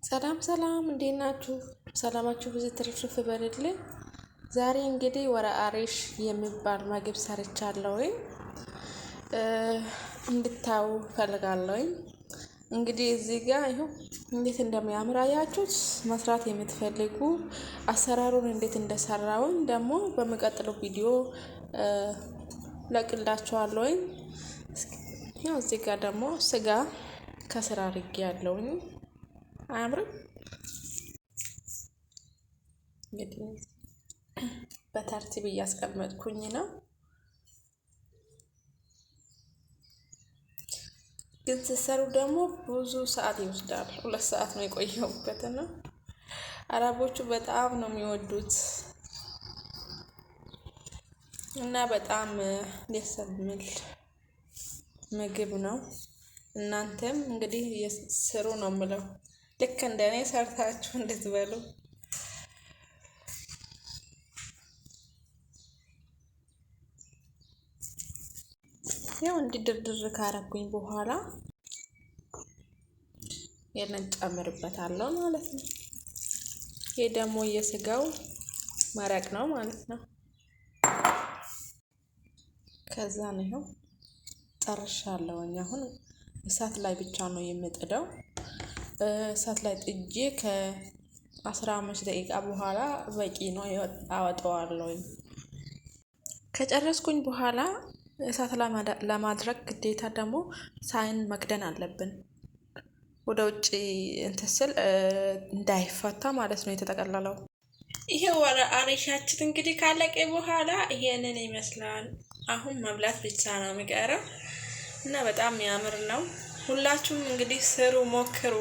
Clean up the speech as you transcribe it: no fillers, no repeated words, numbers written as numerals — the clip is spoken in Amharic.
ሰላም ሰላም እንዴት ናችሁ? ሰላማችሁ ብዙ ትርፍርፍ በልልኝ። ዛሬ እንግዲህ ወረ አሪሽ የሚባል ምግብ ሰርቻለሁ እንድታዩ ፈልጋለሁ። እንግዲህ እዚህ ጋር ይኸው እንዴት እንደሚያምር አያችሁት። መስራት የምትፈልጉ አሰራሩን እንዴት እንደሰራውን ደግሞ በሚቀጥለው ቪዲዮ ለቅላችኋለሁ። ያው እዚህ ጋር ደግሞ ስጋ ከስራ አድርጌያለሁ። አያምርም? እንግዲህ በተርቲብ እያስቀመጥኩኝ ነው። ግን ስትሰሩ ደግሞ ብዙ ሰዓት ይወስዳል። 2 ሰዓት ነው የቆየሁበት እና አረቦቹ በጣም ነው የሚወዱት እና በጣም ደስ የሚል ምግብ ነው። እናንተም እንግዲህ ስሩ ነው የምለው። ልክ እንደኔ ሰርታችሁ እንድትበሉ። ያው እንዲድርድር ካረኩኝ በኋላ ጨምርበታለሁ ማለት ነው። ይሄ ደግሞ የስጋው መረቅ ነው ማለት ነው። ከዛ ነው ጨርሻለሁ። አሁን እሳት ላይ ብቻ ነው የምጥደው። እሳት ላይ ጥጄ ከ15 ደቂቃ በኋላ በቂ ነው አወጣዋለሁ። ከጨረስኩኝ በኋላ እሳት ለማድረግ ግዴታ ደግሞ ሳህን መክደን አለብን። ወደ ውጪ እንትን ስል እንዳይፈታ ማለት ነው የተጠቀለለው። ይሄ ወረ አሪሻችን እንግዲህ ካለቀ በኋላ ይሄንን ይመስላል። አሁን መብላት ብቻ ነው የሚቀረው እና በጣም የሚያምር ነው። ሁላችሁም እንግዲህ ስሩ፣ ሞክሩ።